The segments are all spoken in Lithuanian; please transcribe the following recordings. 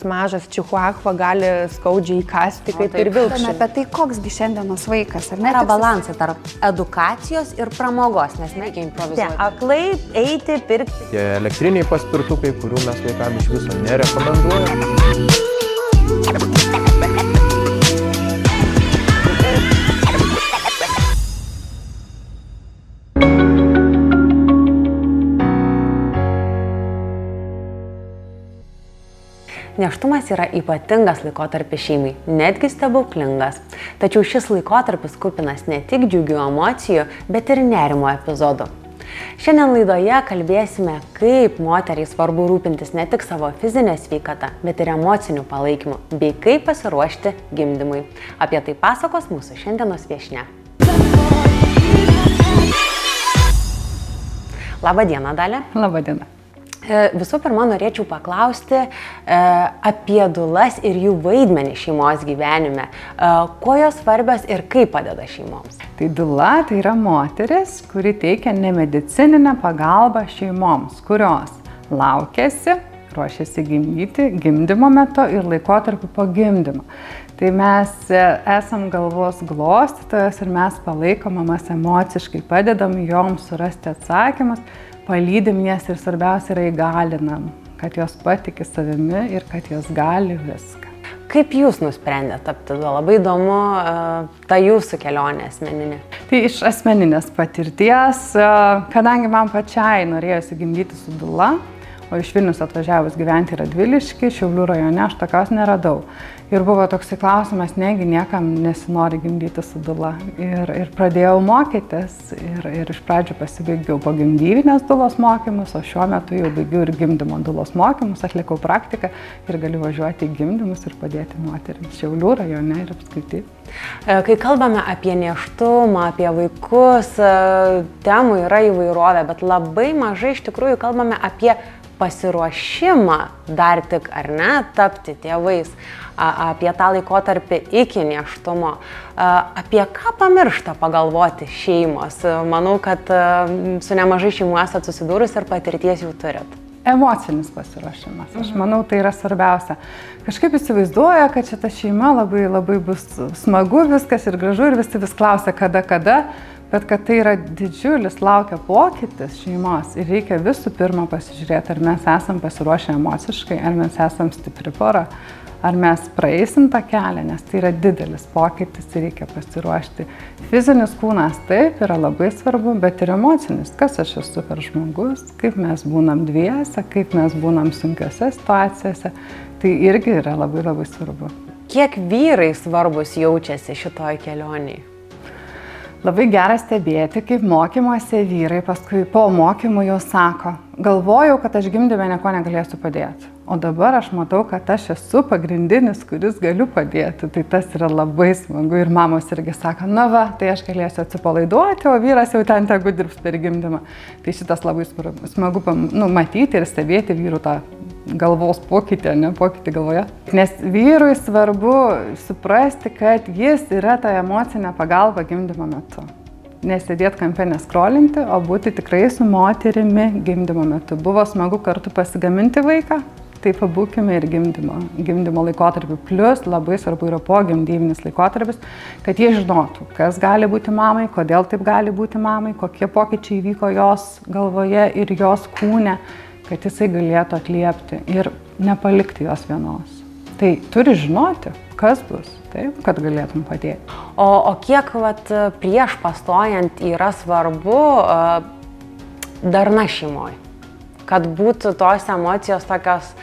Mažas čihuahua gali skaudžiai įkasti kaip ir vilkšunis. Apie tai, koksgi šiandienos vaikas, ar ne? Yra balansai tarp edukacijos ir pramogos, nes nereikia improvizuoti. Aklai eiti, pirkti. Tie elektriniai paspirtukai, kurių mes vaikams iš viso nerekomenduojame. Nėštumas yra ypatingas laikotarpis šeimai, netgi stebuklingas. Tačiau šis laikotarpis kupinas ne tik džiugių emocijų, bet ir nerimo epizodų. Šiandien laidoje kalbėsime, kaip moteriai svarbu rūpintis ne tik savo fizinę sveikatą, bet ir emocinių palaikymų, bei kaip pasiruošti gimdymui. Apie tai pasakos mūsų šiandienos viešnia. Labą dieną, Dalia. Labą dieną. Visų pirma, norėčiau paklausti apie dulas ir jų vaidmenį šeimos gyvenime. Kuo jos svarbios ir kaip padeda šeimoms? Tai dula tai yra moteris, kuri teikia nemedicininę pagalbą šeimoms, kurios laukiasi, ruošiasi gimdyti gimdymo metu ir laikotarpiu po gimdymo. Tai mes esam galvos glostytojas ir mes palaikom mamas emociškai, padedam joms surasti atsakymus, palydim jas ir svarbiausia yra įgalinam, kad jos patiki savimi ir kad jos gali viską. Kaip jūs nusprendėte tapti dula? Labai įdomu ta jūsų kelionė asmeninė. Tai iš asmeninės patirties, kadangi man pačiai norėjosi gimdyti su dula, o iš Vilnius atvažiavus gyventi Radvilišky, Šiaulių rajone, aš tokios neradau. Ir buvo toksai klausimas, negi niekam nesinori gimdyti su dula. Ir pradėjau mokytis ir iš pradžių pasibaigiau pogimdyvinės dulos mokymus, o šiuo metu jau baigiau ir gimdymo dulos mokymus, atlikau praktiką ir galiu važiuoti į gimdymus ir padėti moterims Šiaulių rajone ir apskritai. Kai kalbame apie nėštumą, apie vaikus, temų yra įvairovė, bet labai mažai iš tikrųjų kalbame apie pasiruošimą dar tik, ar ne, tapti tėvais, apie tą laikotarpį iki nėštumo, apie ką pamiršta pagalvoti šeimos. Manau, kad su nemažai šeimų esate susidūrus ir patirties jau turit. Emocinis pasiruošimas. Aš manau, tai yra svarbiausia. Kažkaip įsivaizduoja, kad šita šeima labai bus smagu viskas ir gražu ir visi vis klausia kada. Bet kad tai yra didžiulis laukia pokytis šeimos ir reikia visų pirma pasižiūrėti, ar mes esam pasiruošę emociškai, ar mes esam stipri pora, ar mes praeisim tą kelią, nes tai yra didelis pokytis ir reikia pasiruošti. Fizinis kūnas taip yra labai svarbu, bet ir emocinis. Kas aš esu per žmogus, kaip mes būnam dviese, kaip mes būnam sunkiose situacijose, tai irgi yra labai svarbu. Kiek vyrai svarbus jaučiasi šitoj kelionėje? Labai gera stebėti, kaip mokymuose vyrai paskui po mokymų jau sako, galvojau, kad aš gimdyme nieko negalėsiu padėti, o dabar aš matau, kad aš esu pagrindinis, kuris galiu padėti, tai tas yra labai smagu ir mamos irgi sako, na va, tai aš galėsiu atsipalaiduoti, o vyras jau ten tegu dirbs per gimdymą. Tai šitas labai smagu matyti ir stebėti vyrų tą galvos pokytį galvoje. Nes vyrui svarbu suprasti, kad jis yra ta emocinė pagalba gimdymo metu. Nesėdėti kampe neskrolinti, o būti tikrai su moterimi gimdymo metu. Buvo smagu kartu pasigaminti vaiką, tai pabūkime ir gimdymo laikotarpiu. Plius labai svarbu yra pogimdyvinis laikotarpis, kad jie žinotų, kas gali būti mamai, kodėl taip gali būti mamai, kokie pokyčiai vyko jos galvoje ir jos kūne, kad jisai galėtų atliepti ir nepalikti jos vienos. Tai turi žinoti, kas bus, taip, kad galėtum padėti. O kiek prieš pastojant yra svarbu darna šeimoje, kad būtų tos emocijos tokios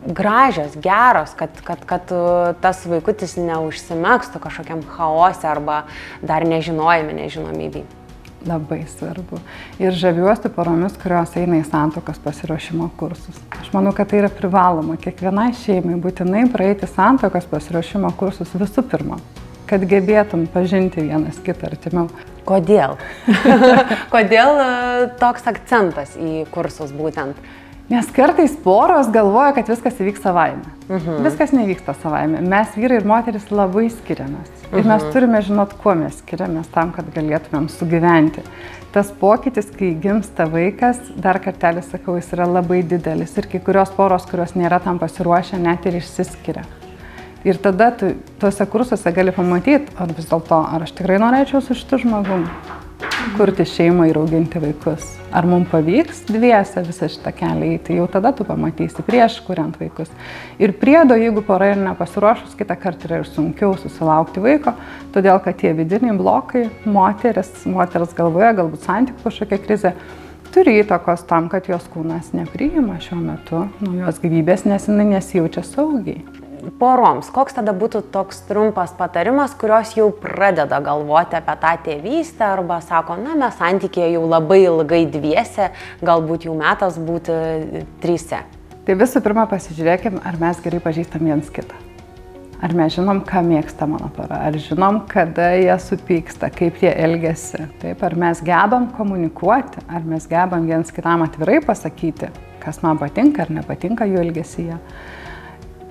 gražios, geros, kad tas vaikutis neužsimegstų kažkokiam chaose arba dar nežinomybėj. Labai svarbu. Ir žaviuosi poromis, kurios eina į santuokos pasiruošimo kursus. Aš manau, kad tai yra privaloma. Kiekvienai šeimai būtinai praeiti santuokos pasiruošimo kursus visų pirma, kad gebėtum pažinti vienas kitą artimiau. Kodėl? Kodėl toks akcentas į kursus būtent? Nes kartais poros galvoja, kad viskas įvyks savaime. Viskas nevyksta savaime. Mes vyrai ir moteris labai skiriamės. Ir mes turime žinot, kuo mes skiriamės tam, kad galėtumėm sugyventi. Tas pokytis, kai gimsta vaikas, dar kartelį sakau, jis yra labai didelis. Ir kai kurios poros, kurios nėra tam pasiruošę, net ir išsiskiria. Ir tada tu tuose kursuose gali pamatyti, ar vis dėlto, ar aš tikrai norėčiau su šitu žmogum kurti šeimą ir auginti vaikus. Ar mums pavyks dviese visą šitą kelią eiti, jau tada tu pamatysi prieš kuriant vaikus. Ir priedo, jeigu pora ir nepasiruošus, kitą kartą yra ir sunkiau susilaukti vaiko, todėl kad tie vidiniai blokai, moters galvoje, galbūt santykių kažkokia krizė, turi įtakos tam, kad jos kūnas nepriima šiuo metu naujos gyvybės, nes jinai nesijaučia saugiai. Poroms, koks tada būtų toks trumpas patarimas, kurios jau pradeda galvoti apie tą tėvystę arba sako, na, mes santykėje jau labai ilgai dviese, galbūt jau metas būti tryse? Tai visų pirma pasižiūrėkim, ar mes gerai pažįstam viens kitą. Ar mes žinom, ką mėgsta mano pora, ar žinom, kada jie supyksta, kaip jie elgiasi. Taip, ar mes gebam komunikuoti, ar mes gebam viens kitam atvirai pasakyti, kas man patinka ar nepatinka jų elgesyje.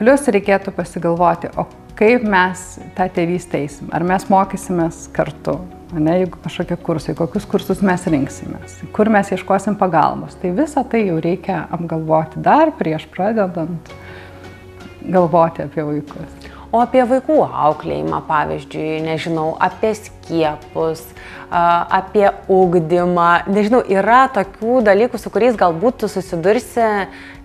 Plius reikėtų pasigalvoti, o kaip mes tą tėvystę eisim. Ar mes mokysimės kartu, ne, jeigu kažkokie kursai, kokius kursus mes rinksimės, kur mes ieškosim pagalbos. Tai visą tai jau reikia apgalvoti dar prieš pradedant galvoti apie vaikus. O apie vaikų auklėjimą, pavyzdžiui, nežinau, apie skiepus, apie ugdymą, nežinau, yra tokių dalykų, su kuriais galbūt tu susidursi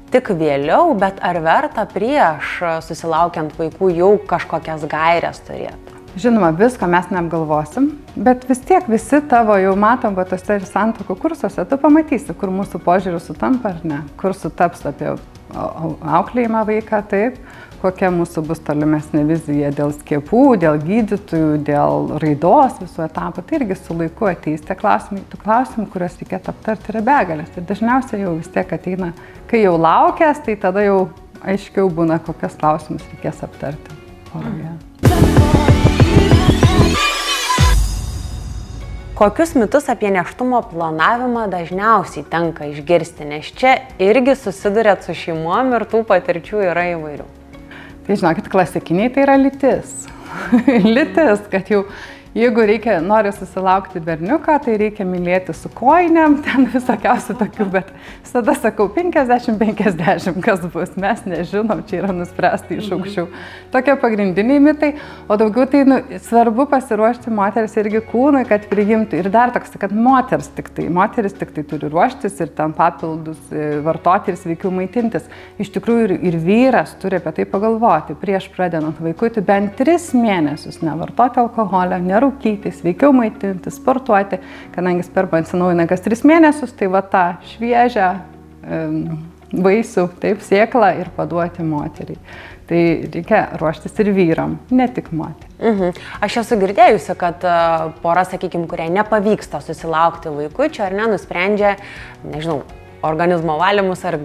tik vėliau, bet ar verta prieš susilaukiant vaikų jau kažkokias gairias turėti? Žinoma, visko mes neapgalvosim, bet vis tiek visi tavo jau matom, bet tose ir santuokų kursuose tu pamatysi, kur mūsų požiūrių sutampa ar ne, kur sutaps apie auklėjimą vaiką, taip, kokia mūsų bus tolimesnė vizija dėl skiepų, dėl gydytojų, dėl raidos visų etapų. Tai irgi su laiku ateis tie klausimai, tų klausimų, kuriuos reikėtų aptarti, yra begalės. Ir dažniausiai jau vis tiek ateina, kai jau laukęs, tai tada jau aiškiau būna, kokias klausimus reikės aptarti poroje. Kokius mitus apie nėštumo planavimą dažniausiai tenka išgirsti, nes čia irgi susidurėt su šeimom ir tų patirčių yra įvairių. Tai žinokit, klasikiniai tai yra lytis. Lytis, kad jau jeigu nori susilaukti berniuką, tai reikia mylėti su kojinėm, ten visokiausių tokių, bet visada sakau 50-50, kas bus, mes nežinom, čia yra nuspręsti iš aukščiau. Tokie pagrindiniai mitai, o daugiau tai svarbu pasiruošti moteris irgi kūnui, kad priimtų. Ir dar toks, kad moteris tik tai turi ruoštis ir ten papildus vartoti ir sveikiau maitintis. Iš tikrųjų ir vyras turi apie tai pagalvoti prieš pradedant vaikui, bent 3 mėnesius nevartoti alkoholio, rūkyti, sveikiau maitinti, sportuoti, kadangi sperma atsinaujina kas 3 mėnesius, tai va tą šviežią vaisių, taip, sėklą ir paduoti moteriai. Tai reikia ruoštis ir vyram, ne tik moteriai. Aš esu girdėjusi, kad pora, sakykime, kuriai nepavyksta susilaukti vaikučio ar nusprendžia, nežinau, organizmo valymus ar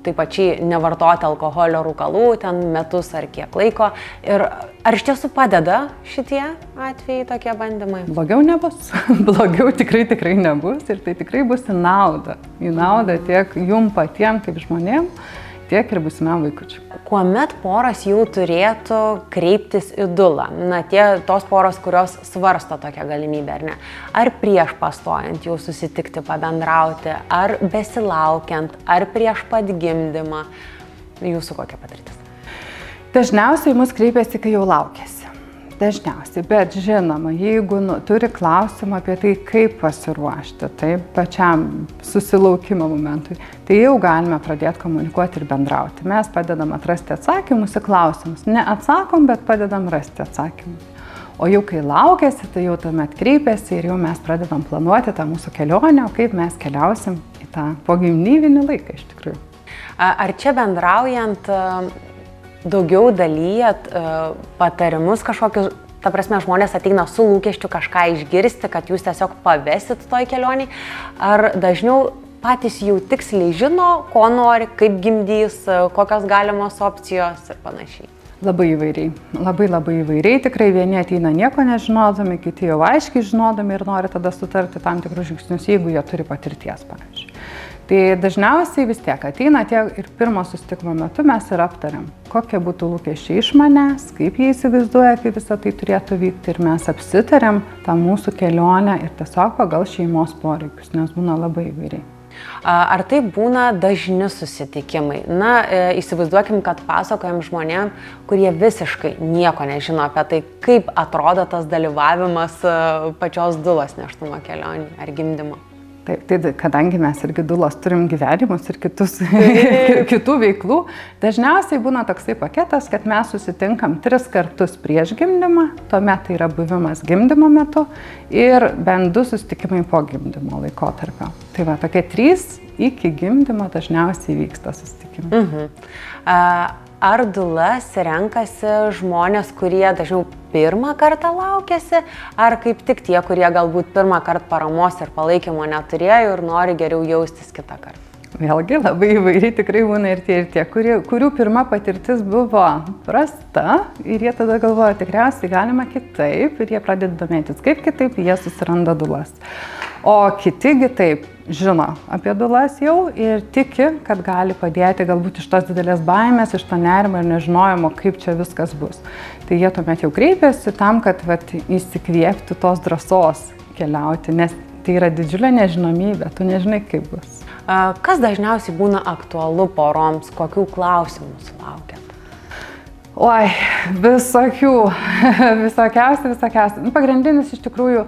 taip pačiai nevartoti alkoholio, rūkalų ten metus ar kiek laiko. Ir ar iš tiesų padeda šitie atvejai, tokie bandymai? Blogiau nebus. Blogiau tikrai nebus ir tai tikrai bus į naudą. Į naudą tiek jum patiem kaip žmonėm, tiek ir būsimam vaikučiui. Kuomet poros jau turėtų kreiptis į dulą? Na, tos poros, kurios svarsto tokią galimybę, ar ne? Ar prieš pastojant jau susitikti, pabendrauti, ar besilaukiant, ar prieš pat gimdymą? Jūsų kokia patirtis? Dažniausiai mus kreipiasi, kai jau laukiasi. Dažniausiai, bet žinoma, jeigu turi klausimą apie tai, kaip pasiruošti, taip, pačiam susilaukimo momentui, tai jau galime pradėti komunikuoti ir bendrauti. Mes padedam atrasti atsakymus į klausimus. Neatsakom, bet padedam rasti atsakymus. O jau kai laukiasi, tai jau tuomet kreipiasi ir jau mes pradedam planuoti tą mūsų kelionę, kaip mes keliausim į tą pogimdyvinį laiką iš tikrųjų. Ar čia bendraujant daugiau dalyjat patarimus kažkokius, ta prasme, žmonės ateina su lūkesčiu kažką išgirsti, kad jūs tiesiog pavesit toj kelioniai, ar dažniau patys jau tiksliai žino, ko nori, kaip gimdys, kokios galimos opcijos ir panašiai? Labai įvairiai. Labai įvairiai. Tikrai vieni ateina nieko nežinodami, kiti jau aiškiai žinodami ir nori tada sutarti tam tikrus žingsnius, jeigu jie turi patirties, pavyzdžiui. Tai dažniausiai vis tiek ateina tie ir pirmo susitikimo metu mes ir aptariam, kokie būtų lūkesčiai iš manęs, kaip jie įsivaizduoja, kaip visą tai turėtų vykti ir mes apsitariam tą mūsų kelionę ir tiesiog pagal šeimos poreikius, nes būna labai įvairiai. Ar tai būna dažni susitikimai? Na, įsivaizduokim, kad pasakojam žmonėm, kurie visiškai nieko nežino apie tai, kaip atrodo tas dalyvavimas pačios dulos nėštumo kelionėje ar gimdymo. Taip, tai kadangi mes irgi dulos turim gyvenimus ir kitų veiklų, dažniausiai būna toksai paketas, kad mes susitinkam 3 kartus prieš gimdymą, tuomet tai yra buvimas gimdymo metu ir bent 2 susitikimai po gimdymo laikotarpio. Tai va, tokie 3 iki gimdymo dažniausiai vyksta susitikimai. Ar dulas renkasi žmonės, kurie dažniau pirmą kartą laukiasi, ar kaip tik tie, kurie galbūt pirmą kartą paramos ir palaikymo neturėjo ir nori geriau jaustis kitą kartą? Vėlgi labai įvairiai tikrai būna ir tie, kurių pirma patirtis buvo prasta ir jie tada galvoja, tikriausiai galima kitaip ir jie pradeda domėtis, kaip kitaip jie susiranda dulas. O kitigi taip žino apie dulas jau ir tiki, kad gali padėti galbūt iš tos didelės baimės, iš to nerimo ir nežinojimo, kaip čia viskas bus. Tai jie tuomet jau kreipiasi tam, kad įsikvėpti tos drąsos keliauti, nes tai yra didžiulė nežinomybė, tu nežinai, kaip bus. Kas dažniausiai būna aktualu poroms, kokių klausimų sulaukiat? Oi, visokiausių. Pagrindinis iš tikrųjų,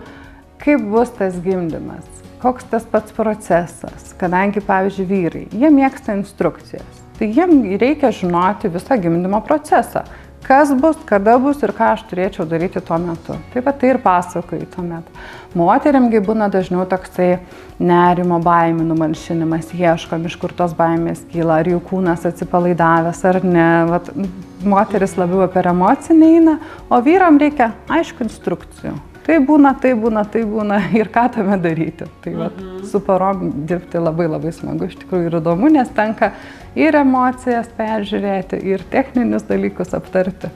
kaip bus tas gimdymas, koks tas pats procesas, kadangi, pavyzdžiui, vyrai, jie mėgsta instrukcijas, tai jiem reikia žinoti visą gimdymo procesą, kas bus, kada bus ir ką aš turėčiau daryti tuo metu. Taip pat tai ir pasakoju tuo metu. Moterimgi būna dažniau toksai nerimo, baimių numalšinimas, ieškom, iš kur tos baimės kyla, ar jų kūnas atsipalaidavęs ar ne. Vat, moteris labiau per emocinį eina, o vyram reikia aišku instrukcijų. Tai būna ir ką tame daryti. Tai su porom dirbti labai smagu, iš tikrųjų ir įdomu, nes tenka ir emocijas peržiūrėti, ir techninius dalykus aptarti.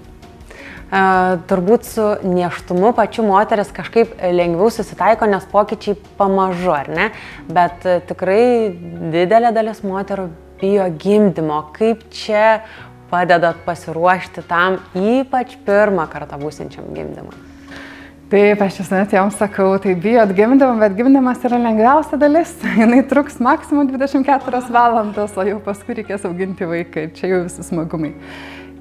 Turbūt su nėštumu pačiu moteris kažkaip lengviau susitaiko, nes pokyčiai pamažu, ar ne? Bet tikrai didelė dalis moterų bijo gimdymo. Kaip čia padedat pasiruošti tam ypač pirmą kartą būsinčiam gimdymui? Taip, aš visuomet joms sakau, tai bijot gimdymą, bet gimdymas yra lengviausia dalis. Jinai truks maksimum 24 valandas, o jau paskui reikės auginti vaiką ir čia jau visi smagumai.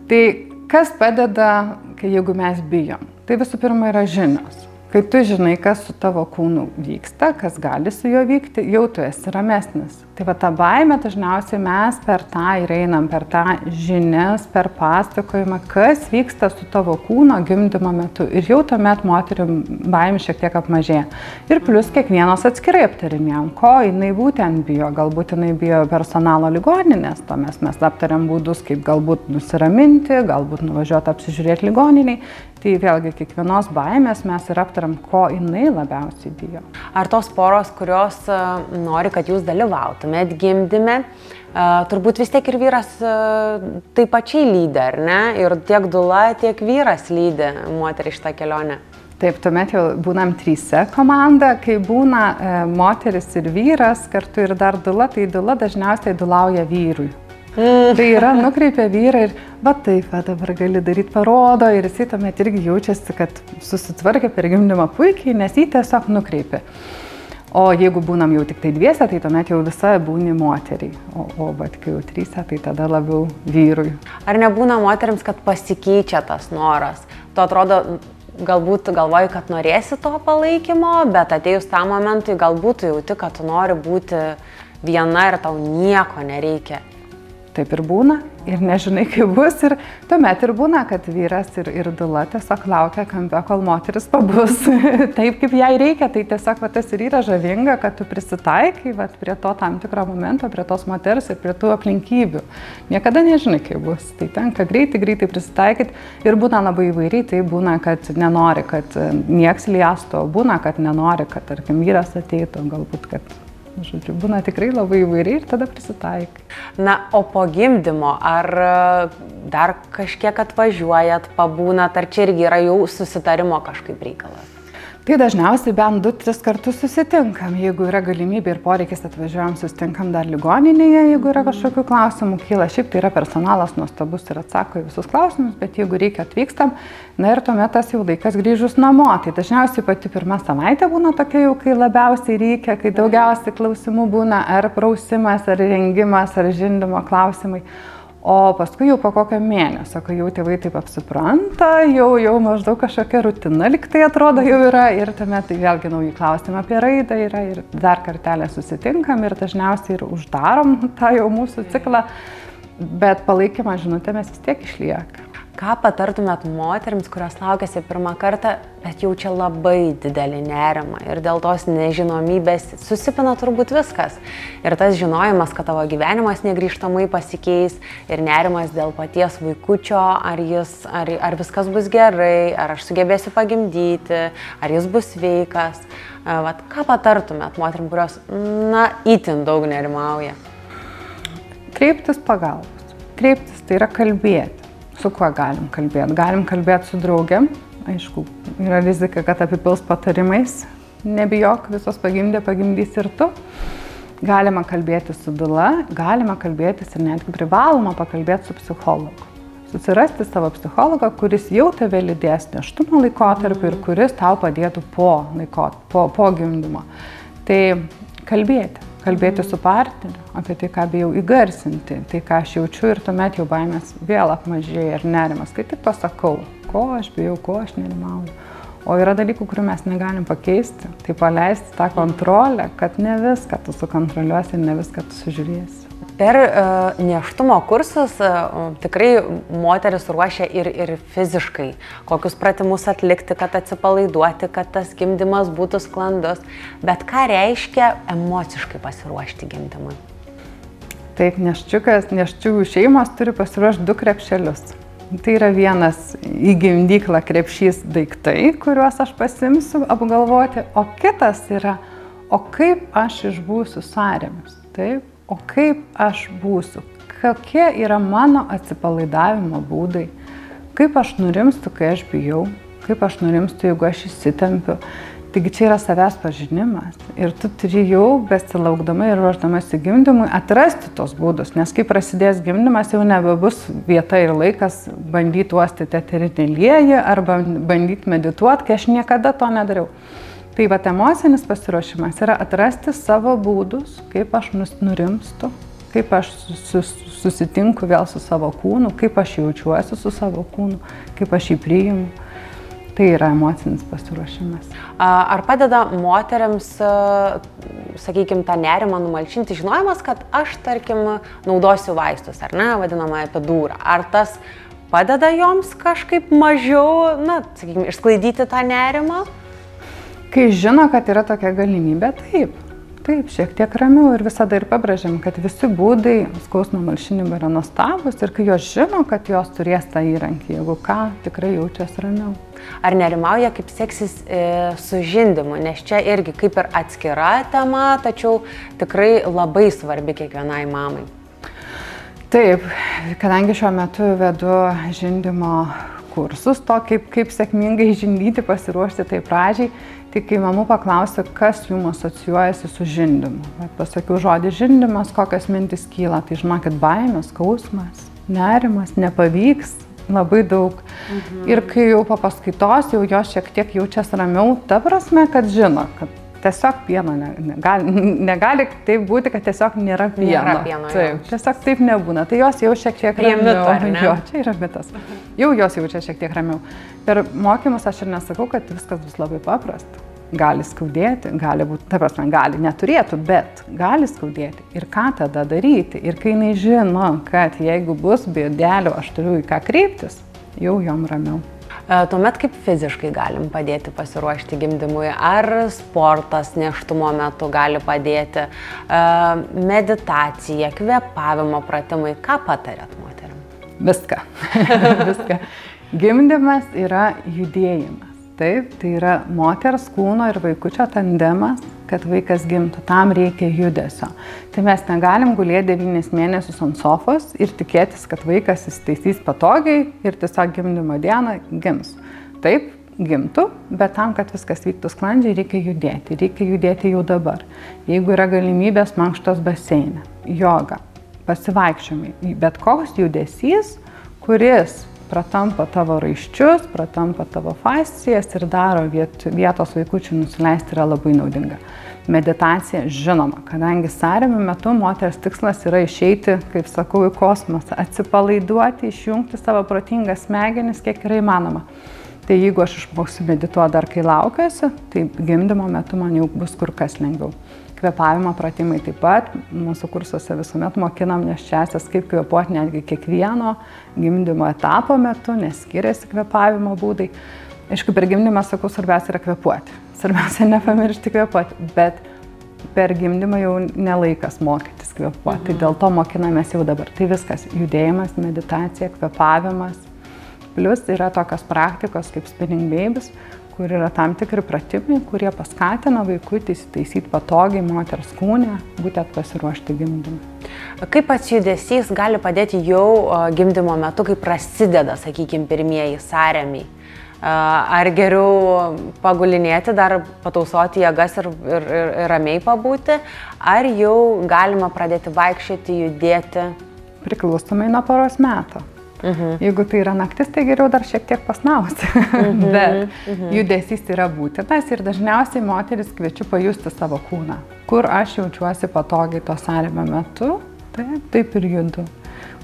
Tai kas padeda, jeigu mes bijom? Tai visų pirma yra žinios. Kai tu žinai, kas su tavo kūnu vyksta, kas gali su juo vykti, jau tu esi ramesnis. Tai va, ta baimė dažniausiai mes per tą ir einam, per tą žinias, per pasakojimą, kas vyksta su tavo kūno gimdymo metu. Ir jau tuomet moterim baimė šiek tiek apmažėja. Ir plus kiekvienos atskirai aptarinėjom, ko jinai būtent bijo. Galbūt jinai bijo personalo ligoninės, tuomet mes aptariam būdus, kaip galbūt nusiraminti, galbūt nuvažiuoti apsižiūrėti ligoniniai. Tai vėlgi kiekvienos baimės mes ir aptariam, ko jinai labiausiai bijo. Ar tos poros, kurios nori, kad jūs dalyvautumėt gimdyme, turbūt vis tiek ir vyras taip pačiai lydi, ar ne? Ir tiek dula, tiek vyras lydi moterį šitą kelionę. Taip, tuomet jau būnam 3 komanda, kai būna moteris ir vyras, kartu ir dar dula, tai dula dažniausiai dulauja vyrui. Tai yra nukreipia vyrą ir va taip, va dabar gali daryti, parodo ir jisai tuomet irgi jaučiasi, kad susitvarkė per gimdymą puikiai, nes jį tiesiog nukreipia. O jeigu būnam jau tik tai 2, tai tuomet jau visa būni moteriai, o bet kai jau 3, tai tada labiau vyrui. Ar nebūna moteriams, kad pasikeičia tas noras? Tu atrodo, galbūt galvoji, kad norėsi to palaikymo, bet atėjus tam momentui galbūt tu jauti, kad tu nori būti viena ir tau nieko nereikia. Taip ir būna, ir nežinai, kaip bus, ir tuomet ir būna, kad vyras ir dula tiesiog laukia kampe, kol moteris pabus taip, kaip jai reikia, tai tiesiog tas ir yra žavinga, kad tu prisitaikai prie to tam tikro momento, prie tos moters ir prie tų aplinkybių. Niekada nežinai, kaip bus, tai tenka greitai prisitaikyti ir būna labai įvairiai, tai būna, kad nenori, kad nieks liestų, būna, kad nenori, kad, tarkim, vyras ateitų, galbūt, kad žodžiu, būna tikrai labai įvairiai ir tada prisitaikai. Na, o po gimdymo, ar dar kažkiek atvažiuojat, pabūnat, ar čia irgi yra jau susitarimo kažkaip reikalas? Tai dažniausiai bent 2-3 kartus susitinkam. Jeigu yra galimybė ir poreikis, atvažiuojam, susitinkam dar ligoninėje, jeigu yra kažkokių klausimų kyla. Šiaip tai yra personalas nuostabus ir atsako į visus klausimus, bet jeigu reikia, atvykstam. Na ir tuomet tas jau laikas grįžus namo. Tai dažniausiai pati pirma savaitė būna tokia jau, kai labiausiai reikia, kai daugiausiai klausimų būna, ar prausimas, ar rengimas, ar žindymo klausimai. O paskui jau po kokio mėnesio, kai jau tėvai taip apsipranta, jau maždaug kažkokia rutina liktai atrodo jau yra ir tuomet tai vėlgi nauji klausimai apie raidą yra ir dar kartelę susitinkam ir dažniausiai ir uždarom tą jau mūsų ciklą, bet palaikymą žinutėmis vis tiek išlieka. Ką patartumėt moterims, kurios laukiasi pirmą kartą, bet jaučia labai didelį nerimą ir dėl tos nežinomybės susipina turbūt viskas. Ir tas žinojimas, kad tavo gyvenimas negrįžtamai pasikeis ir nerimas dėl paties vaikučio, ar viskas bus gerai, ar aš sugebėsiu pagimdyti, ar jis bus sveikas. Vat, ką patartumėt moterim, kurios, itin daug nerimauja? Kreiptis pagalbos. Kreiptis tai yra kalbėti. Su kuo galim kalbėti? Galim kalbėti su draugėm. Aišku, yra rizika, kad apipils patarimais. Nebijok, visos pagimdys ir tu. Galima kalbėti su dula, galima kalbėtis ir netgi privaloma pakalbėti su psichologu. Susirasti savo psichologą, kuris jau tave lydės nėštumo laikotarpiu ir kuris tau padėtų po gimdymo. Tai kalbėti su partneriu, apie tai, ką bijau įgarsinti, tai, ką aš jaučiu ir tuomet jau baimės vėl apmažėja ir nerimas, kai tik pasakau, ko aš bijau, ko aš nerimauju. O yra dalykų, kurių mes negalim pakeisti, tai paleisti tą kontrolę, kad ne viską tu sukontroliuosi ir ne viską tu sužiūrėsi. Per nėštumo kursus tikrai moteris ruošia ir fiziškai, kokius pratimus atlikti, kad atsipalaiduoti, kad tas gimdymas būtų sklandus. Bet ką reiškia emociškai pasiruošti gimdymui? Taip, nėščiųjų šeimos turi pasiruošti 2 krepšelius. Tai yra vienas į gimdyklą krepšys daiktai, kuriuos aš pasimsiu apgalvoti, o kitas yra, o kaip aš išbūsiu sąrėmis, taip? O kaip aš būsiu, kokie yra mano atsipalaidavimo būdai, kaip aš nurimstu, kai aš bijau, kaip aš nurimstu, jeigu aš įsitempiu. Taigi čia yra savęs pažinimas ir tu turi jau besilaukdama ir ruošdamasi gimdymui atrasti tos būdus, nes kai prasidės gimdymas jau nebebus vieta ir laikas bandyti uostyti eterinį aliejų arba bandyti medituoti, kai aš niekada to nedariau. Tai vat emocinis pasiruošimas yra atrasti savo būdus, kaip aš nurimstu, kaip aš susitinku vėl su savo kūnu, kaip aš jaučiuosi su savo kūnu, kaip aš jį priimu. Tai yra emocinis pasiruošimas. Ar padeda moteriams, sakykime, tą nerimą numalšinti žinojimas, kad aš, tarkim, naudosiu vaistus, ar ne, vadinamą epidūrą? Ar tas padeda joms kažkaip mažiau, sakykime, išsklaidyti tą nerimą? Kai žino, kad yra tokia galimybė, taip, šiek tiek ramiau ir visada ir pabrėžiam, kad visi būdai skausmo malšinimo yra nuostabus ir kai jos žino, kad jos turės tą įrankį, jeigu ką, tikrai jaučiasi ramiau. Ar nerimauja, kaip seksis su žindymu, nes čia irgi kaip ir atskira tema, tačiau tikrai labai svarbi kiekvienai mamai. Taip, kadangi šiuo metu vedu žindymo kursus, to kaip sėkmingai žindyti, pasiruošti tai pradžiai, tai kai mamų paklausia, kas jums asocijuojasi su žindymu. Pasakiau žodį žindymas, kokios mintis kyla, tai žinokit, baimės, skausmas, nerimas, nepavyks, labai daug. Ir kai jau po paskaitos jau jos šiek tiek jaučiasi ramiau, ta prasme, kad žino, kad tiesiog pieno negali taip būti, kad tiesiog nėra pieno. Nėra pieno, taip, tiesiog taip nebūna. Tai jos jau šiek tiek ramiau. Jo, čia yra mitas. Jau jos jaučia šiek tiek ramiau. Per mokymus aš ir nesakau, kad viskas bus labai paprasta. Gali skaudėti, gali būti, ta prasme, gali, neturėtų, bet gali skaudėti. Ir ką tada daryti? Ir kai jinai žino, kad jeigu bus bėdelių, aš turiu į ką kreiptis, jau jom ramiau. Tuomet kaip fiziškai galim padėti pasiruošti gimdymui? Ar sportas nėštumo metu gali padėti? Meditacija, kvėpavimo pratimai, ką patarėt moterim? Viską. Viską. Gimdymas yra judėjimas. Taip, tai yra moters kūno ir vaikučio tandemas, kad vaikas gimtų, tam reikia judesio. Tai mes negalim gulėti 9 mėnesius ant sofos ir tikėtis, kad vaikas įsitaisys patogiai ir tiesiog gimdymo dieną gims. Taip, gimtų, bet tam, kad viskas vyktų sklandžiai, reikia judėti jau dabar. Jeigu yra galimybės, mankštos baseine, joga, pasivaikščiojimai, bet koks judesys, kuris pratampa tavo raiščius, pratampa tavo fascijas ir daro vietos vaikučių nusileisti, yra labai naudinga. Meditacija, žinoma, kadangi sąrėmio metu moters tikslas yra išeiti, kaip sakau, į kosmosą, atsipalaiduoti, išjungti savo protingas smegenis, kiek yra įmanoma. Tai jeigu aš išmoksiu medituoti dar kai laukiuosi, tai gimdymo metu man jau bus kur kas lengviau. Kvėpavimo pratimai taip pat, mūsų kursuose visuomet mokinam nėščiąsias, kaip kvėpuoti netgi kiekvieno gimdymo etapo metu, nes skiriasi kvėpavimo būdai. Aišku, per gimdymą, sakau, svarbiausia yra kvėpuoti. Svarbiausia nepamiršti kvėpuoti, bet per gimdymą jau nelaikas mokytis kvėpuoti. Tai dėl to mokinamės jau dabar. Tai viskas - judėjimas, meditacija, kvėpavimas. Plus yra tokios praktikos kaip spinning babies, kur yra tam tikri pratimai, kurie paskatina vaikutį įsitaisyti patogiai moters kūne, būtent pasiruošti gimdymui. Kaip pats judesys gali padėti jau gimdymo metu, kai prasideda, sakykime, pirmieji sąrėmiai? Ar geriau pagulinėti, dar patausoti jėgas ir ramiai pabūti, ar jau galima pradėti vaikščioti, judėti? Priklausomai nuo poros metų. Jeigu tai yra naktis, tai geriau dar šiek tiek pasnausti. Bet judesys yra būtinas ir dažniausiai moteris kviečiu pajusti savo kūną. Kur aš jaučiuosi patogiai to sąrėmio metu, taip ir judu.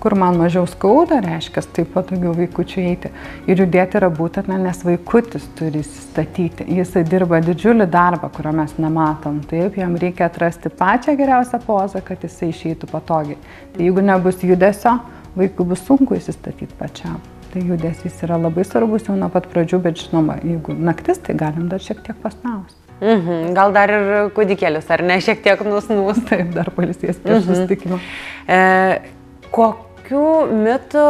Kur man mažiau skauda, reiškia, taip patogiau vaikučiui eiti. Ir judėti yra būtina, nes vaikutis turi įsistatyti. Jisai dirba didžiulį darbą, kurio mes nematom. Taip, jam reikia atrasti pačią geriausią pozą, kad jisai išeitų patogiai. Tai jeigu nebus judesio, vaikui bus sunku įsistatyti pačiam. Tai judesys yra labai svarbus jau nuo pat pradžių, bet žinoma, jeigu naktis, tai galim dar šiek tiek pasnausti. Gal dar ir kūdikėlius, ar ne, šiek tiek nusnūs. Taip, dar pailsės prieš susitikimą. Kokių mitų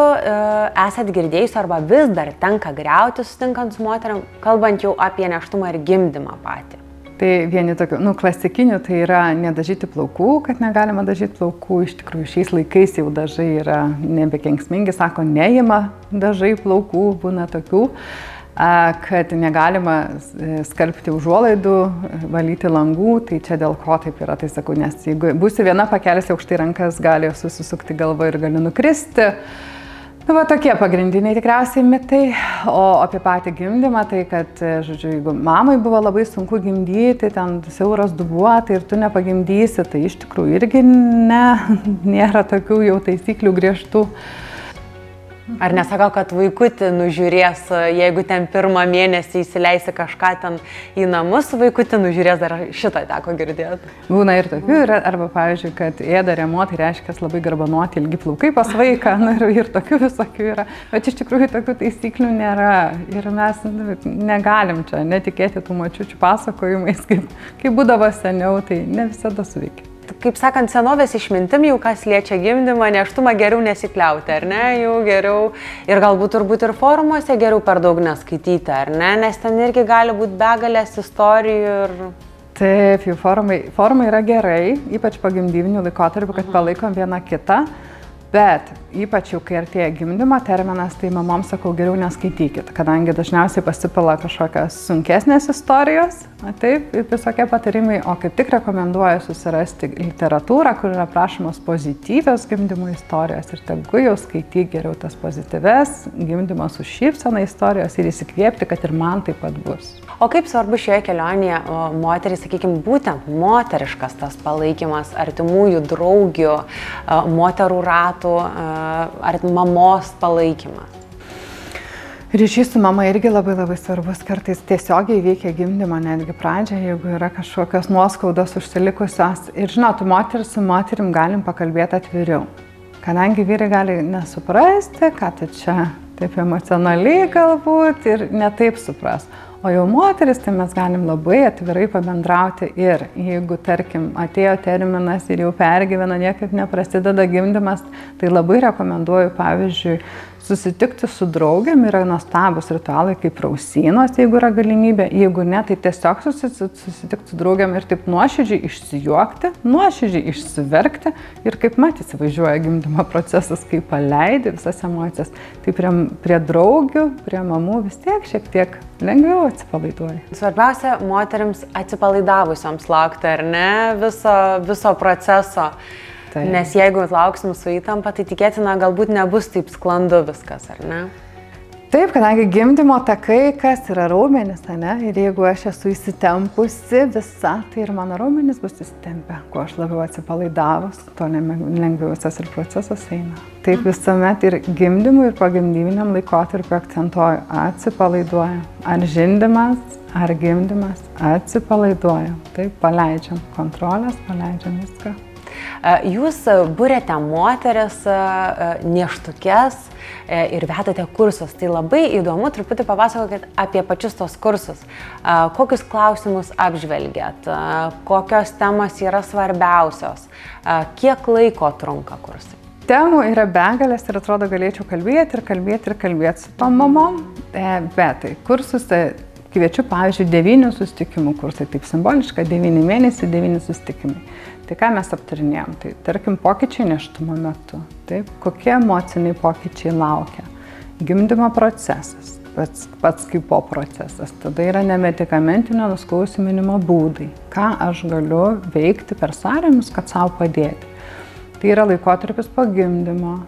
esat girdėjusi arba vis dar tenka griauti susitinkant su moteriam, kalbant jau apie nėštumą ir gimdymą patį? Tai vieni tokių, klasikinių, tai yra nedažyti plaukų, kad negalima dažyti plaukų. Iš tikrųjų, šiais laikais jau dažai yra nebekenksmingi, sako, neima dažai plaukų, būna tokių, kad negalima skalbti užuolaidų, valyti langų, tai čia dėl ko taip yra, tai sakau, nes jeigu būsi viena pakelsi aukštai rankas, gali susisukti galva ir gali nukristi. Va tokie pagrindiniai tikriausiai mitai, o apie patį gimdymą, tai kad, žodžiu, jeigu mamai buvo labai sunku gimdyti, ten siauras dubuo, tai ir tu nepagimdysi, tai iš tikrųjų irgi nėra tokių jau taisyklių griežtų. Ar nesako, kad vaikutį nužiūrės, jeigu ten pirmą mėnesį įsileisi kažką ten į namus, vaikutį nužiūrės, dar šitą teko girdėti? Būna ir tokių, arba pavyzdžiui, kad ėda rėmuo, tai reiškia labai garbanuoti ilgi plaukai pas vaiką, ir tokių visokių yra. Bet iš tikrųjų tokių taisyklių nėra ir mes negalim čia netikėti tų močiučių pasakojimais, kaip būdavo seniau, tai ne visada suveikia. Kaip sakant, senovės išmintim jau kas liečia gimdymą, nėštumą geriau nesikliauti, ar ne? Jau geriau ir galbūt turbūt ir forumuose geriau per daug neskaityti, ar ne? Nes ten irgi gali būti begalės istorijų ir... Taip, jų forumai yra gerai, ypač pagimdyvinių laikotarpių, kad palaikom vieną kitą, bet ypač jau kai artėja gimdymo terminas, tai mamom sakau, geriau neskaitykit, kadangi dažniausiai pasipila kažkokios sunkesnės istorijos, taip, ir visokie patarimai, o kaip tik rekomenduoju susirasti literatūrą, kur yra prašomos pozityvios gimdymo istorijos ir tegu jau skaityk geriau tas pozityves gimdymo su šypsena istorijos ir įsikvėpti, kad ir man taip pat bus. O kaip svarbu šioje kelionėje moteriai, sakykime, būtent moteriškas tas palaikymas, artimųjų draugių, moterų ratų, ar mamos palaikymas? Ryšys su mama irgi labai svarbus, kartais tiesiogiai veikia gimdymo netgi pradžią, jeigu yra kažkokios nuoskaudos užsilikusios. Ir žinot, moteris su moterim galim pakalbėti atviriau, kadangi vyrai gali nesuprasti, ką tu čia taip emocionaliai galbūt ir netaip supras. O jau moteris, tai mes galim labai atvirai pabendrauti ir jeigu, tarkim, atėjo terminas ir jau pergyvena, niekaip neprasideda gimdymas, tai labai rekomenduoju, pavyzdžiui, susitikti su draugėm, yra nuostabus ritualai kaip prausynos, jeigu yra galimybė, jeigu ne, tai tiesiog susitikti su draugėm ir taip nuoširdžiai išsijuokti, nuoširdžiai išsiverkti ir kaip mat įsivažiuoja gimdymo procesas, kai paleidi visas emocijas, tai prie draugių, prie mamų vis tiek šiek tiek lengviau atsipalaiduoja. Svarbiausia moterims atsipalaidavusioms laukti, ar ne, viso proceso. Taip. Nes jeigu lauksim su įtampa, tai tikėtina galbūt nebus taip sklandu viskas, ar ne? Taip, kadangi gimdymo takai, kas yra raumenis, ne? Ir jeigu aš esu įsitempusi visa, tai ir mano raumenis bus įsitempę. Kuo aš labiau atsipalaidavus, to lengviau visas ir procesas eina. Taip visuomet ir gimdymui, ir pogimdyviniam laikotarpiu akcentuoju, atsipalaiduoja. Ar žindymas, ar gimdymas, atsipalaiduoja. Taip, paleidžiam kontrolės, paleidžiam viską. Jūs būrėte moteris, nėštukes ir vedate kursus. Tai labai įdomu, truputį papasakokit apie pačius tos kursus. Kokius klausimus apžvelgiat, kokios temos yra svarbiausios, kiek laiko trunka kursai? Temų yra begalės ir atrodo galėčiau kalbėti su tom mamom, bet tai kursus kviečiu, pavyzdžiui, 9 susitikimų kursai, taip simboliška, 9 mėnesių, 9 susitikimai. Tai ką mes aptarinėjom? Tai tarkim pokyčiai nėštumo metu, taip, kokie emociniai pokyčiai laukia, gimdymo procesas, pats kaip po procesas, tada yra nemedikamentinio nuskausminimo būdai, ką aš galiu veikti per sąrėmius, kad savo padėti. Tai yra laikotarpis po gimdymo,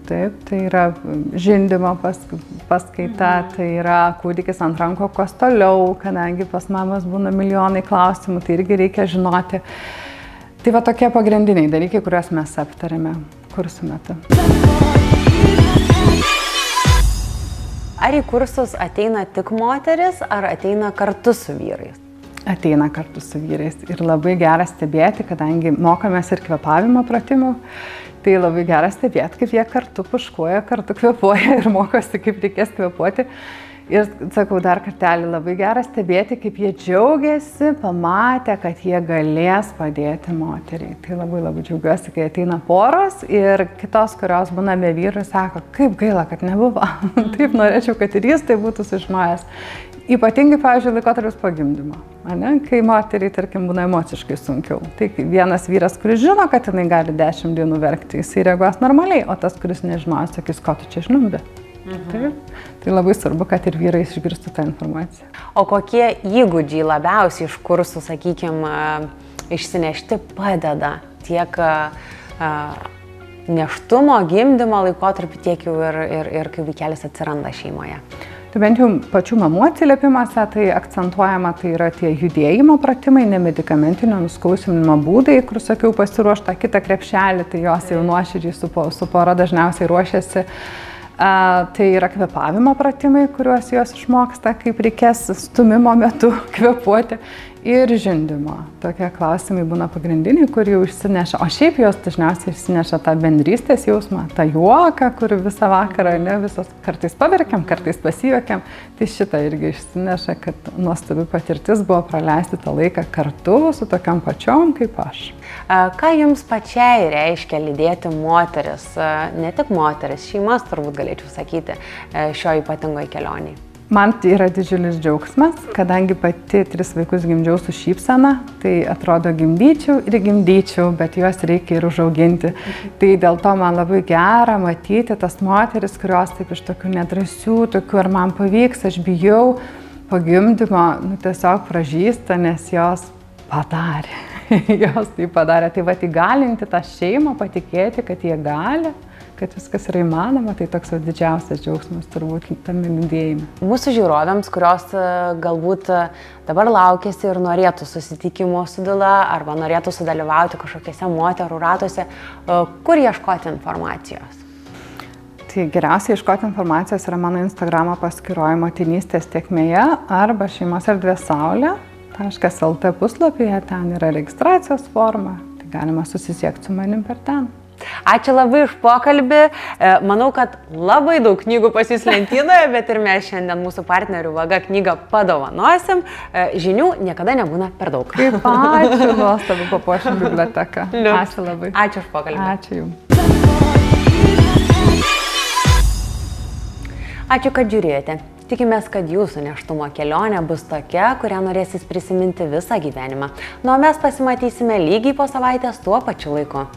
taip, tai yra žindymo paskaita, tai yra kūdikis ant rankų, kas toliau, kadangi pas mamas būna milijonai klausimų, tai irgi reikia žinoti. Tai va tokie pagrindiniai dalykai, kuriuos mes aptarėme kursų metu. Ar į kursus ateina tik moteris, ar ateina kartu su vyrais? Ateina kartu su vyrais ir labai gera stebėti, kadangi mokomės ir kvėpavimo pratimų, tai labai gera stebėti, kaip jie kartu puškuoja, kartu kvėpuoja ir mokosi, kaip reikės kvėpuoti. Ir sakau dar kartelį, labai gera stebėti, kaip jie džiaugiasi, pamatę, kad jie galės padėti moteriai. Tai labai džiaugiuosi, kai ateina poros ir kitos, kurios būna be vyrų, sako, kaip gaila, kad nebuvo. Taip norėčiau, kad ir jis tai būtų sužinojęs. Ypatingai, pavyzdžiui, laikotarpis po gimdymo, kai moteriai, tarkim, būna emociškai sunkiau. Tai vienas vyras, kuris žino, kad jinai gali 10 dienų verkti, jisai reaguos normaliai, o tas, kuris nežino, sakys, ko tu čia žliumbi. Taip. Tai labai svarbu, kad ir vyrai išgirstų tą informaciją. O kokie įgūdžiai labiausiai iš kursų, sakykime, išsinešti padeda tiek nėštumo, gimdymo laikotarpį, tiek jau ir kai vaikelis atsiranda šeimoje? Tai bent jau pačių mamų atsiliepimuose tai akcentuojama, tai yra tie judėjimo pratimai, nemedikamentinio nuskausminimo būdai, kur sakiau pasiruoštą kitą krepšelį, tai jos jau nuoširdžiai su pora dažniausiai ruošiasi. Tai yra kvėpavimo pratimai, kuriuos jos išmoksta, kaip reikės stumimo metu kvėpuoti. Ir žindymo. Tokie klausimai būna pagrindiniai, kur jau išsineša. O šiaip jos dažniausiai išsineša tą bendrystės jausmą, tą juoką, kur visą vakarą, visos kartais paverkiam, kartais pasijuokiam. Tai šitą irgi išsineša, kad nuostabi patirtis buvo praleisti tą laiką kartu su tokiam pačiom kaip aš. Ką jums pačiai reiškia lydėti moteris, ne tik moteris, šeimas turbūt galėčiau sakyti, šio ypatingoje kelionėje? Man tai yra didžiulis džiaugsmas, kadangi pati 3 vaikus gimdžiau su šypsena, tai atrodo gimdyčiau, bet juos reikia ir užauginti. Tai dėl to man labai gera matyti tas moteris, kurios taip iš tokių nedrąsių, tokių ar man pavyks, aš bijau, po gimdymo tiesiog pražįsta, nes jos padarė. Jos tai padarė. Tai va įgalinti tą šeimą, patikėti, kad jie gali, kad viskas yra įmanoma, tai toks didžiausias džiaugsmas turbūt tame lydėjime. Mūsų žiūrovėms, kurios galbūt dabar laukiasi ir norėtų susitikimo su Dila arba norėtų sudalyvauti kažkokiuose moterų ratuose, kur ieškoti informacijos? Tai geriausia ieškoti informacijos yra mano Instagramo paskyroje Motinystės tėkmėje arba Šeimos erdvės saulė.lt puslapyje, ten yra registracijos forma, tai galima susisiekti su manim per ten. Ačiū labai už pokalbį. Manau, kad labai daug knygų pas jūs lentynoje, bet ir mes šiandien mūsų partnerių vaga knygą padovanosim. Žinių niekada nebūna per daug. Kaip ačiū, nuostabu papuošim biblioteką. Ačiū labai. Ačiū už pokalbį. Ačiū Jums. Ačiū, kad žiūrėjote. Tikimės, kad jūsų nėštumo kelionė bus tokia, kurią norėsis prisiminti visą gyvenimą. Nu, o mes pasimatysime lygiai po savaitės tuo pačiu laiku.